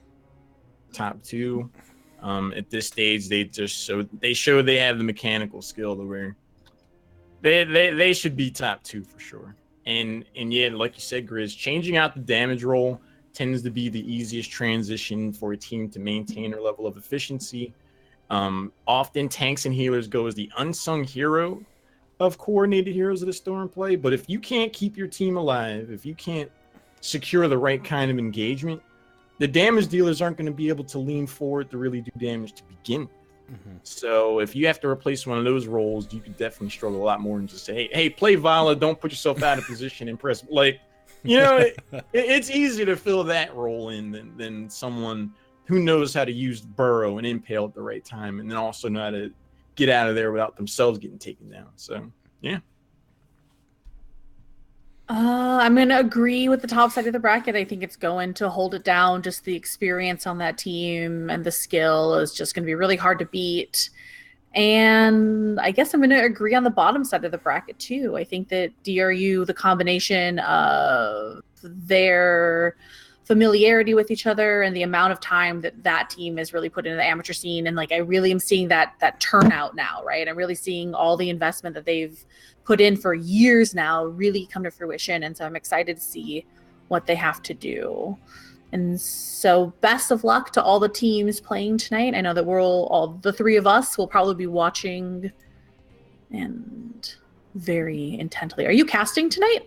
top 2. At this stage, they show they have the mechanical skill to where they should be top 2 for sure. And yeah, like you said, Grizz, changing out the damage role tends to be the easiest transition for a team to maintain their level of efficiency. Often tanks and healers go as the unsung hero of coordinated Heroes of the Storm play, but if you can't keep your team alive, if you can't secure the right kind of engagement, the damage dealers aren't going to be able to lean forward to really do damage to begin with. Mm-hmm. So if you have to replace one of those roles, you could definitely struggle a lot more and just say, hey, play Vala, don't put yourself out of position and press. Like, you know, it's easier to fill that role in than someone who knows how to use Burrow and Impale at the right time, and then also know how to get out of there without themselves getting taken down. So, yeah. I'm going to agree with the top side of the bracket. I think it's going to hold it down. Just the experience on that team and the skill is just going to be really hard to beat. And I guess I'm going to agree on the bottom side of the bracket too. I think that DRU, the combination of their familiarity with each other and the amount of time that team has really put into the amateur scene, and like I really am seeing that turnout now, right? I'm really seeing all the investment that they've put in for years now really come to fruition, and so I'm excited to see what they have to do. And so best of luck to all the teams playing tonight. I know that all the 3 of us will probably be watching and very intently. Are you casting tonight?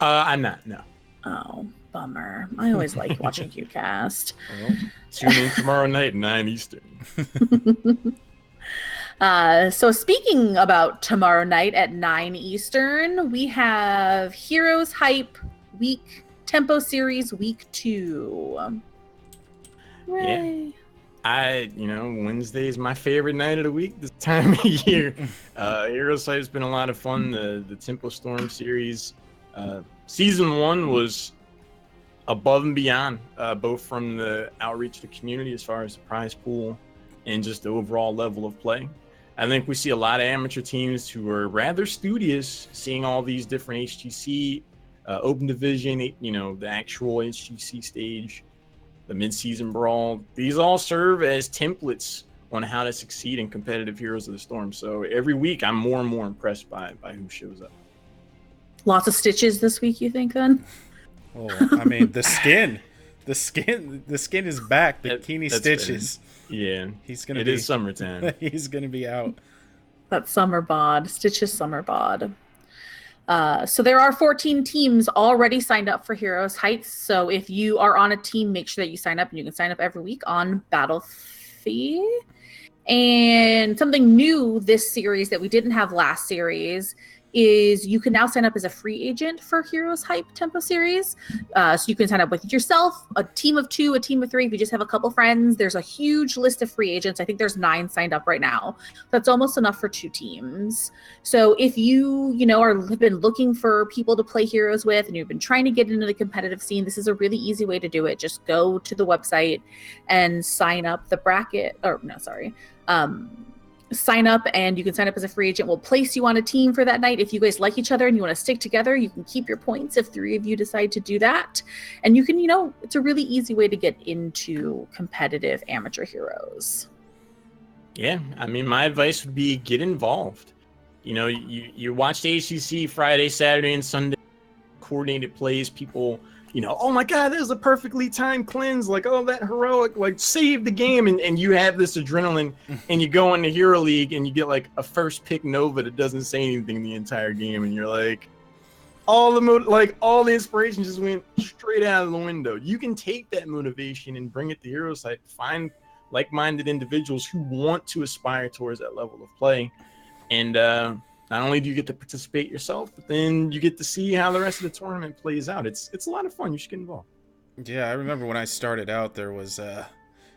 I'm not, no. Oh, bummer. I always like watching you cast. Well, tune in tomorrow night, 9 Eastern. So speaking about tomorrow night at 9 Eastern, we have Heroes Hype Week Tempo Series Week 2. Hooray. Yeah. Wednesday is my favorite night of the week this time of year. Heroes Hype's been a lot of fun. The Tempo Storm series. Season 1 was above and beyond, both from the outreach to the community as far as the prize pool and just the overall level of play. I think we see a lot of amateur teams who are rather studious, seeing all these different HGC, Open Division, the actual HGC stage, the mid-season brawl. These all serve as templates on how to succeed in competitive Heroes of the Storm. So every week, I'm more and more impressed by who shows up. Lots of stitches this week, you think, then? Oh, I mean, the skin is back. The Bikini Stitches. Yeah, It is summertime. He's gonna be out. That summer bod, Stitches summer bod. So there are 14 teams already signed up for Heroes Heights. So if you are on a team, make sure that you sign up, and you can sign up every week on Battlefield. And something new this series that we didn't have last series is you can now sign up as a free agent for Heroes Hype Tempo Series. So you can sign up with yourself, a team of 2, a team of 3. If you just have a couple friends, there's a huge list of free agents. I think there's 9 signed up right now. That's almost enough for 2 teams. So if you have been looking for people to play Heroes with, and you've been trying to get into the competitive scene, this is a really easy way to do it. Just go to the website and sign up the bracket. Sign up, and you can sign up as a free agent. We'll place you on a team for that night. If you guys like each other and you want to stick together, you can keep your points if 3 of you decide to do that. And you can, it's a really easy way to get into competitive amateur Heroes. Yeah, I mean, my advice would be get involved. You watch the HCC Friday, Saturday, and Sunday, coordinated plays, people, oh my God, there's a perfectly timed cleanse, like, oh, that heroic, like, save the game, and you have this adrenaline, and you go into Hero League, and you get, like, a first pick Nova that doesn't say anything the entire game, and you're like, all the inspiration just went straight out of the window. You can take that motivation and bring it to Hero Site. Find like-minded individuals who want to aspire towards that level of play, and not only do you get to participate yourself, but then you get to see how the rest of the tournament plays out. It's a lot of fun. You should get involved. Yeah, I remember when I started out, there was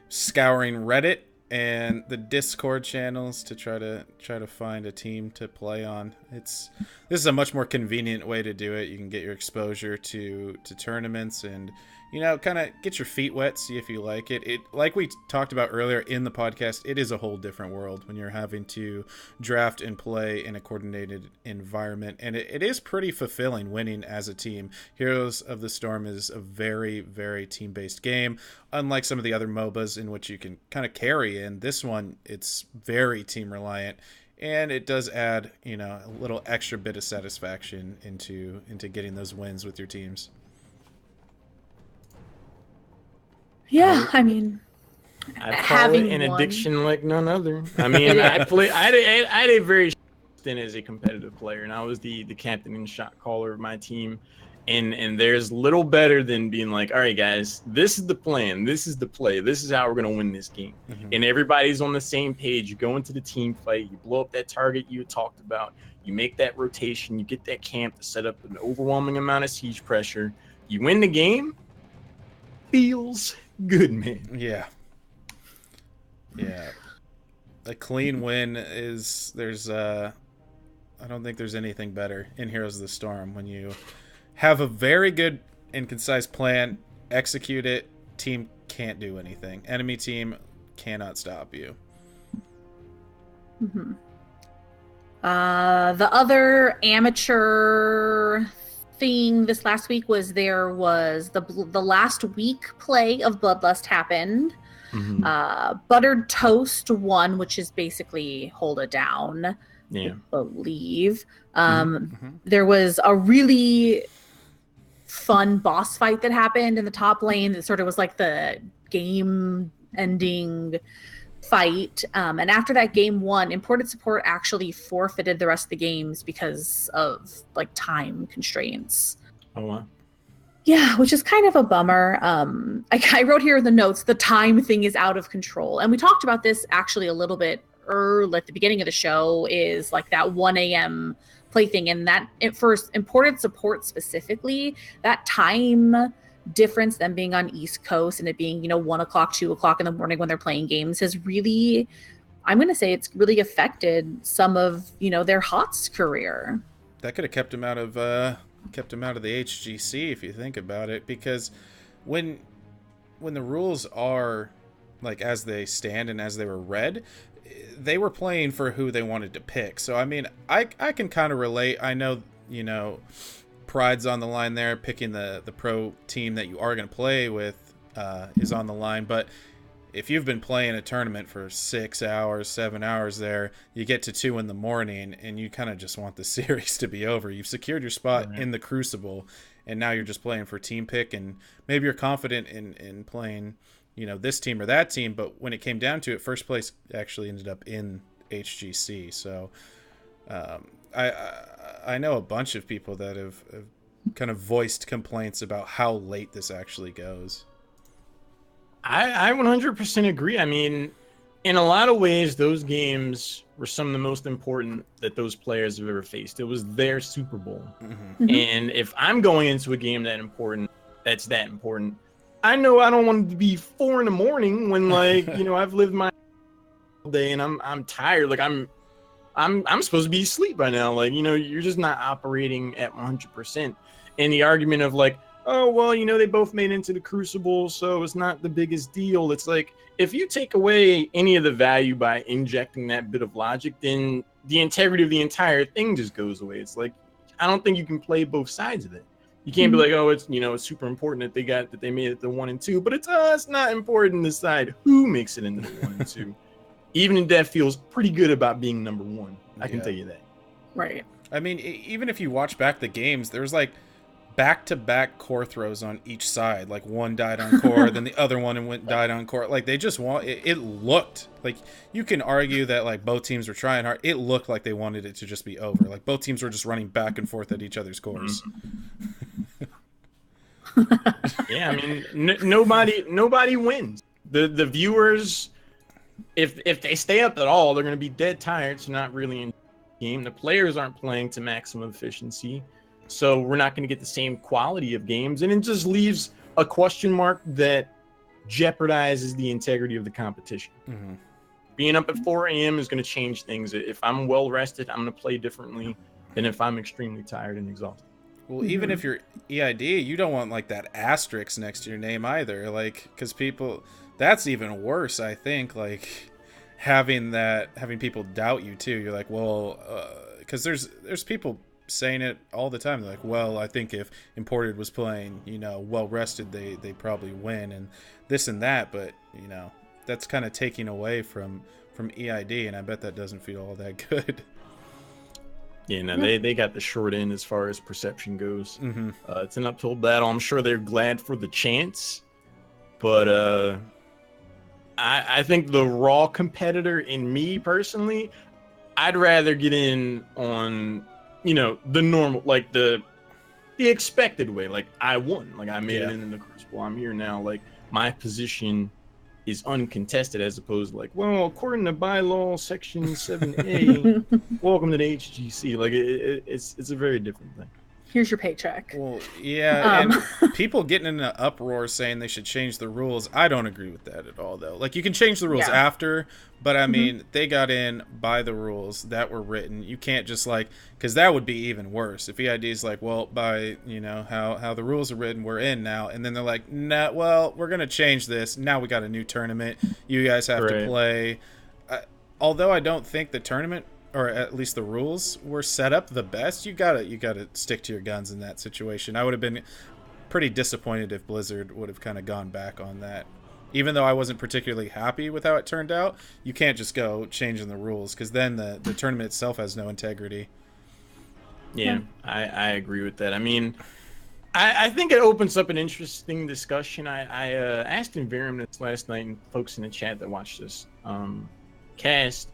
scouring Reddit and the Discord channels to try to find a team to play on. This is a much more convenient way to do it. You can get your exposure to tournaments and, you know, kind of get your feet wet, see if you like it. It, like we talked about earlier in the podcast, it is a whole different world when you're having to draft and play in a coordinated environment, and it is pretty fulfilling winning as a team. Heroes of the Storm is a very, very team-based game, unlike some of the other MOBAs in which you can kind of carry in. This one, it's very team-reliant, and it does add, you know, a little extra bit of satisfaction into getting those wins with your teams. Yeah, I mean, I call having it an one. addiction like none other. I mean, I had a very stint as a competitive player, and I was the captain and shot caller of my team. And there's little better than being like, all right, guys, this is the plan, this is the play, this is how we're gonna win this game. Mm-hmm. And everybody's on the same page. You go into the team fight, you blow up that target you talked about, you make that rotation, you get that camp to set up an overwhelming amount of siege pressure. You win the game. Feels good, man. Yeah. A clean win I don't think there's anything better in Heroes of the Storm when you have a very good and concise plan, execute it, team can't do anything. Enemy team cannot stop you. Mm-hmm. The other amateur thing this last week was there was the last week play of Bloodlust happened. Mm-hmm. Buttered Toast won, which is basically hold it down. Yeah, I believe. There was a really fun boss fight that happened in the top lane that sort of was like the game ending fight, and after that game won, imported support actually forfeited the rest of the games because of like time constraints. Oh wow. Yeah, which is kind of a bummer. I wrote here in the notes, the time thing is out of control, and we talked about this actually a little bit early at the beginning of the show, is like that 1 a.m. play thing, and that for imported support specifically, that time difference, them being on East Coast and it being, 1 o'clock, 2 o'clock in the morning when they're playing games, has really, I'm going to say it's really affected some of, their HOTS career. That could have kept him out of the HGC if you think about it, because when the rules are like as they stand and as they were read, they were playing for who they wanted to pick. So I mean, I can kind of relate. I know, pride's on the line there. Picking the pro team that you are going to play with is on the line. But if you've been playing a tournament for 6 hours, 7 hours there, you get to 2 in the morning and you kind of just want the series to be over. You've secured your spot in the Crucible, and now you're just playing for team pick, and maybe you're confident in playing, this team or that team. But when it came down to it, first place actually ended up in HGC. So I know a bunch of people that have kind of voiced complaints about how late this actually goes. I 100% agree. I mean, in a lot of ways, those games were some of the most important that those players have ever faced. It was their Super Bowl. Mm-hmm. And if I'm going into a game that's that important, I know I don't want it to be 4 in the morning when, like, I've lived my day and I'm tired. Like I'm supposed to be asleep by now. Like, you're just not operating at 100%. And the argument of like, oh, well, they both made into the Crucible, so it's not the biggest deal. It's like, if you take away any of the value by injecting that bit of logic, then the integrity of the entire thing just goes away. It's like, I don't think you can play both sides of it. You can't be like, oh, it's, it's super important that they made it the 1 and 2, but it's not important to decide who makes it into the 1 and 2. Even in that feels pretty good about being number 1. I can tell you that. Right. I mean, even if you watch back the games, there's like back-to-back core throws on each side. Like one died on core, then the other one died on core. Like they just want it looked like, you can argue that like both teams were trying hard. It looked like they wanted it to just be over. Like both teams were just running back and forth at each other's cores. Yeah, I mean, nobody wins. The viewers, if they stay up at all, they're going to be dead tired. So not really in the game. The players aren't playing to maximum efficiency, so we're not going to get the same quality of games, and it just leaves a question mark that jeopardizes the integrity of the competition. Mm-hmm. Being up at 4 a.m. is going to change things. If I'm well rested, I'm going to play differently than if I'm extremely tired and exhausted. Well, even if you're EID, you don't want like that asterisk next to your name either. Like, because people, that's even worse, I think. Like, having people doubt you too. You're like, well, because there's people saying it all the time. They're like, well, I think if Imported was playing, well rested, they probably win, and this and that. But that's kind of taking away from EID, and I bet that doesn't feel all that good. Yeah, no, they got the short end as far as perception goes. Mm-hmm. It's an uphill battle. I'm sure they're glad for the chance, but I think the raw competitor in me personally, I'd rather get in on the normal, like the expected way. Like I won, like I made it in the Crucible. I'm here now. Like my position is uncontested, as opposed to like, well, according to bylaw section 7A, welcome to the HGC. Like it's a very different thing. Here's your paycheck. Well, yeah, and people getting in an uproar saying they should change the rules. I don't agree with that at all, though. Like, you can change the rules after, but I mean, they got in by the rules that were written. You can't just because that would be even worse. If EID is like, well, by, how the rules are written, we're in now. And then they're like, nah, well, we're going to change this. Now we got a new tournament. You guys have to play. Although I don't think the tournament, or at least the rules, were set up the best, you gotta stick to your guns in that situation. I would have been pretty disappointed if Blizzard would have kind of gone back on that. Even though I wasn't particularly happy with how it turned out, you can't just go changing the rules, because then the tournament itself has no integrity. Yeah, I agree with that. I mean, I think it opens up an interesting discussion. I asked Envirum this last night, and folks in the chat that watched this cast,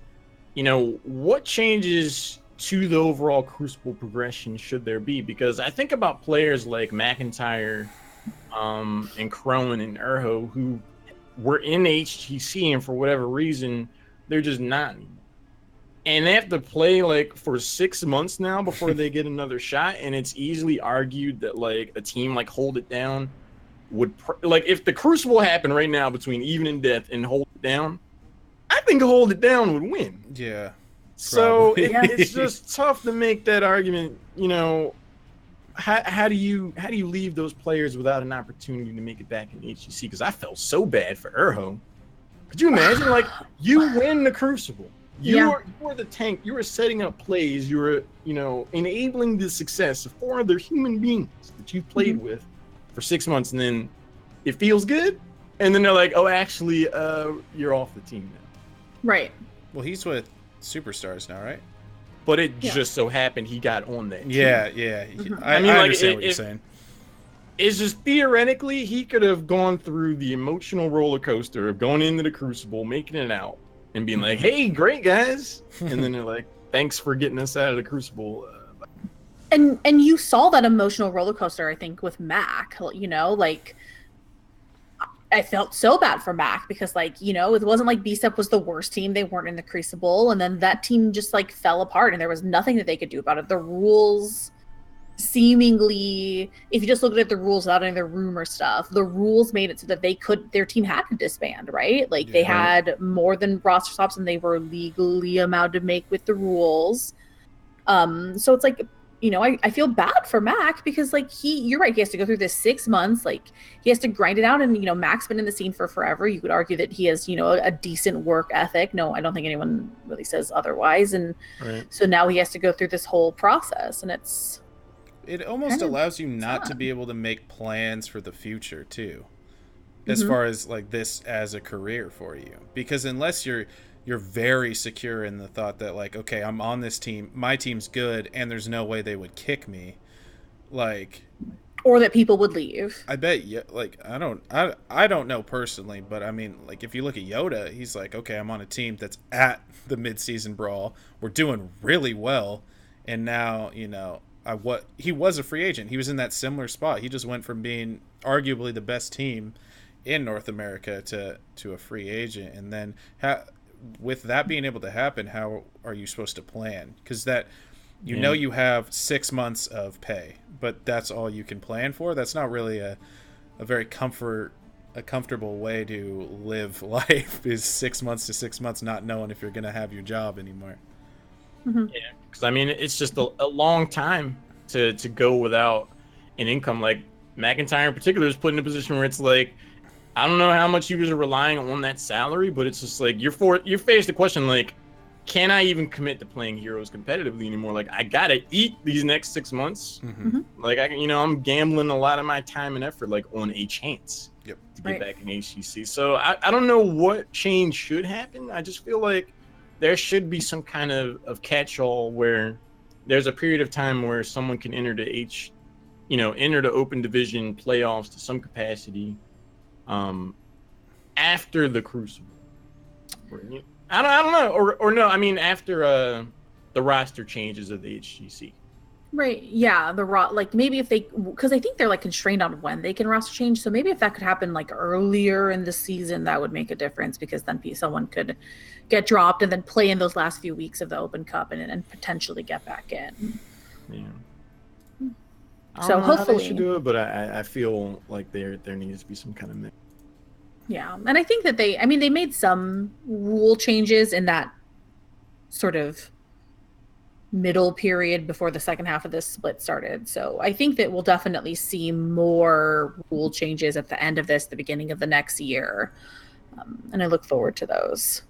what changes to the overall Crucible progression should there be? Because I think about players like McIntyre and Crone and Urho, who were in HGC, and for whatever reason, they're just not anymore. And they have to play for 6 months now before they get another shot. And it's easily argued that a team like Hold It Down would if the Crucible happened right now between Even and Death and Hold It Down, I think Hold It Down would win. Yeah. So it's just tough to make that argument. How do you leave those players without an opportunity to make it back in HGC? Because I felt so bad for Urho. Could you imagine? You win the Crucible. You were the tank. You were setting up plays. You were enabling the success of 4 other human beings that you played with for 6 months, and then it feels good, and then they're like, oh, actually, you're off the team now. Right. Well, he's with Superstars now, right? But it just so happened he got on that team. Yeah. I understand what you're saying. It's just theoretically he could have gone through the emotional roller coaster of going into the Crucible, making it out, and being like, hey, great, guys. And then they're like, thanks for getting us out of the Crucible. And you saw that emotional roller coaster, I think, with Mac. I felt so bad for Mac because, it wasn't like BSEP was the worst team. They weren't in the Crucible. And then that team just, fell apart, and there was nothing that they could do about it. The rules seemingly, if you just looked at the rules without any of the rumor stuff, the rules made it so that their team had to disband, right? They had more than roster stops and they were legally allowed to make with the rules. So it's I feel bad for Mac because you're right, he has to go through this 6 months, he has to grind it out, and Mac's been in the scene for forever. You could argue that he has a decent work ethic. No, I don't think anyone really says otherwise. And so now he has to go through this whole process, and it almost allows you not to be able to make plans for the future too, as far as this as a career for you, because unless you're very secure in the thought that okay, I'm on this team, my team's good, and there's no way they would kick me, or that people would leave. I bet, yeah. Like, I don't know personally, but I mean, like, if you look at Yoda, he's like, okay, I'm on a team that's at the midseason brawl. We're doing really well, and now, he was a free agent. He was in that similar spot. He just went from being arguably the best team in North America to a free agent, and then with that being able to happen, how are you supposed to plan? Because you have 6 months of pay, but that's all you can plan for. That's not really a very comfortable way to live life, is 6 months to 6 months not knowing if you're going to have your job anymore. Mm-hmm. Yeah, because I mean, it's just a long time to go without an income. Like McIntyre in particular is put in a position where it's like, I don't know how much he was relying on that salary, but it's just like you're faced the question like, can I even commit to playing Heroes competitively anymore? Like, I gotta eat these next 6 months. Mm-hmm. Like, I'm gambling a lot of my time and effort, like, on a chance Yep. to get back in HGC. So I don't know what change should happen. I just feel like there should be some kind of catch-all where there's a period of time where someone can enter the open division playoffs to some capacity after the Crucible. I don't know, or no. I mean, after the roster changes of the HGC. Right. Yeah. Like maybe if because I think they're like constrained on when they can roster change. So maybe if that could happen like earlier in the season, that would make a difference, because then someone could get dropped and then play in those last few weeks of the Open Cup and potentially get back in. Yeah. So hopefully they should do it, but I feel like there needs to be some kind of mix. Yeah, and I think that they made some rule changes in that sort of middle period before the second half of this split started. So I think that we'll definitely see more rule changes at the end of this, the beginning of the next year. And I look forward to those.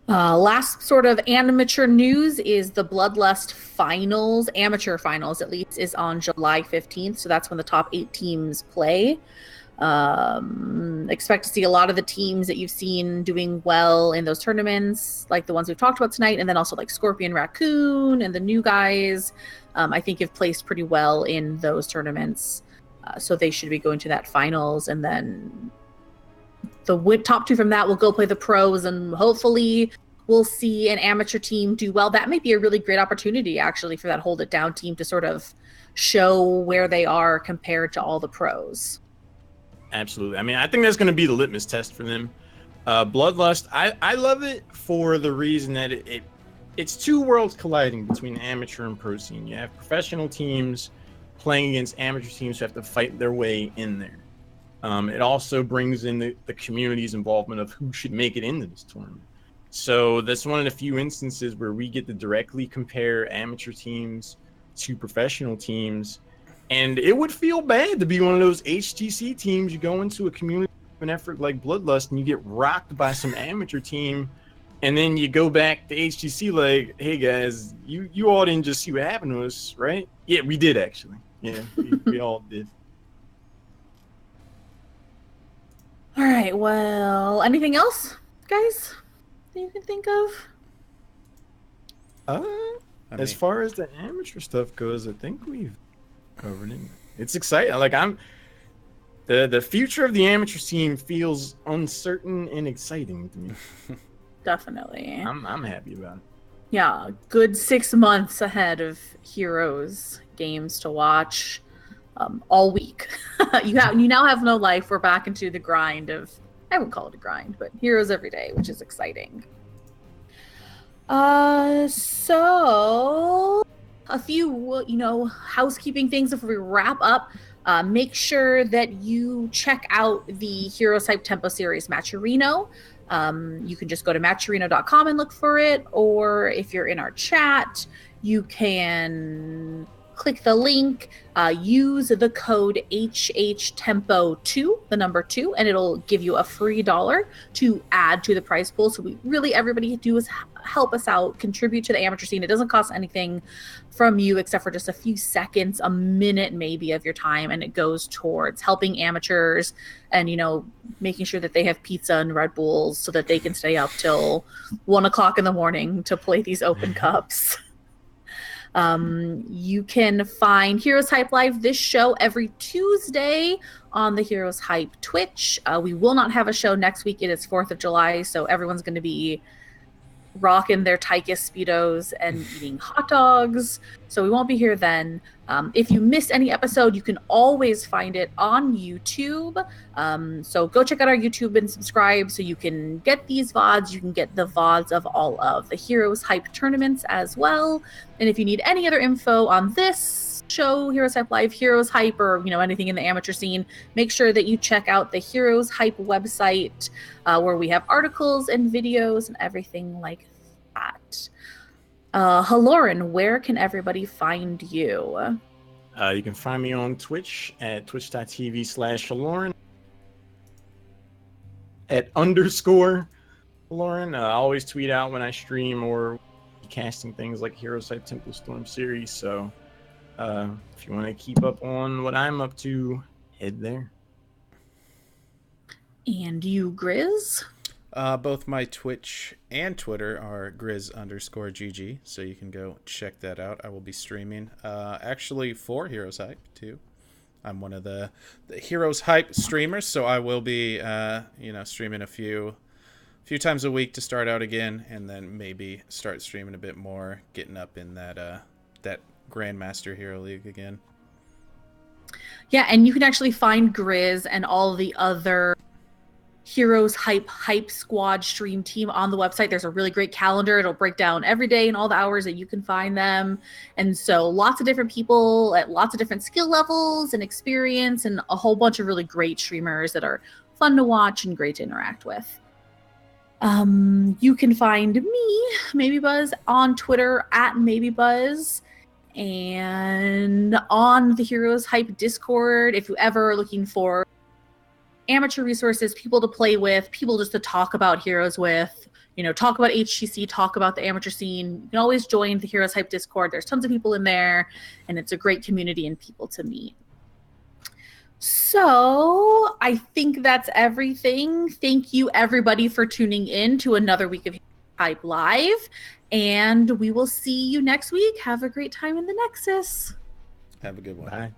Last sort of amateur news is the Bloodlust finals, amateur finals at least, is on July 15th. So that's when the top 8 teams play. Expect to see a lot of the teams that you've seen doing well in those tournaments, like the ones we've talked about tonight, and then also like Scorpion Raccoon and the new guys. I think have placed pretty well in those tournaments, so they should be going to that finals, and then the top 2 from that will go play the pros, and hopefully we'll see an amateur team do well. That might be a really great opportunity actually for that Hold It Down team to sort of show where they are compared to all the pros. Absolutely. I mean, I think that's going to be the litmus test for them. Bloodlust, I love it for the reason that it's 2 worlds colliding between the amateur and pro scene. You have professional teams playing against amateur teams who have to fight their way in there. It also brings in the community's involvement of who should make it into this tournament. So that's one of the few instances where we get to directly compare amateur teams to professional teams. And it would feel bad to be one of those HGC teams. You go into a community effort like Bloodlust and you get rocked by some amateur team, and then you go back to HGC like, hey guys, you all didn't just see what happened to us, right? Yeah, we did actually. Yeah, we all did. All right, well, anything else, guys, that you can think of? As far as the amateur stuff goes, I think we've covered it. It's exciting. Like, the future of the amateur scene feels uncertain and exciting to me. Definitely. I'm happy about it. Yeah, good 6 months ahead of Heroes games to watch all week. You now have no life. We're back into the grind of, I wouldn't call it a grind, but Heroes every day, which is exciting. So a few, housekeeping things before we wrap up. Make sure that you check out the Heroes Hype Tempo Series Matcherino. You can just go to matcherino.com and look for it, or if you're in our chat, you can click the link, use the code HHTempo2, the number 2, and it'll give you a free $1 to add to the prize pool. So everybody do is help us out, contribute to the amateur scene. It doesn't cost anything from you except for just a few seconds, a minute maybe of your time, and it goes towards helping amateurs and making sure that they have pizza and Red Bulls so that they can stay up till 1 o'clock in the morning to play these open cups. You can find Heroes Hype Live, this show, every Tuesday on the Heroes Hype Twitch. We will not have a show next week. It is 4th of July, so everyone's going to be rocking their Tychus Speedos and eating hot dogs. So we won't be here then. If you missed any episode, you can always find it on YouTube. So go check out our YouTube and subscribe so you can get these VODs. You can get the VODs of all of the Heroes Hype tournaments as well. And if you need any other info on this show, Heroes Hype Live, Heroes Hype, or anything in the amateur scene, make sure that you check out the Heroes Hype website, where we have articles and videos and everything like that. Lauren, where can everybody find you? You can find me on Twitch at twitch.tv/Lauren. At _ Lauren. I always tweet out when I stream or casting things like Heroes Hype Temple Storm series. So if you want to keep up on what I'm up to, head there. And you, Grizz? Both my Twitch and Twitter are Grizz_GG, so you can go check that out. I will be streaming, actually for Heroes Hype too. I'm one of the Heroes Hype streamers, so I will be, streaming a few times a week to start out again, and then maybe start streaming a bit more, getting up in that Grandmaster Hero League again. Yeah, and you can actually find Grizz and all the other Heroes Hype Squad stream team on the website. There's a really great calendar. It'll break down every day and all the hours that you can find them. And so lots of different people at lots of different skill levels and experience, and a whole bunch of really great streamers that are fun to watch and great to interact with. You can find me, MaybeBuzz, on Twitter at MaybeBuzz, and on the Heroes Hype Discord. If you ever are looking for amateur resources, people to play with, people just to talk about Heroes with, talk about HGC, talk about the amateur scene, you can always join the Heroes Hype Discord. There's tons of people in there, and it's a great community and people to meet. So I think that's everything. Thank you, everybody, for tuning in to another week of Hype Live, and we will see you next week. Have a great time in the Nexus. Have a good one. Bye.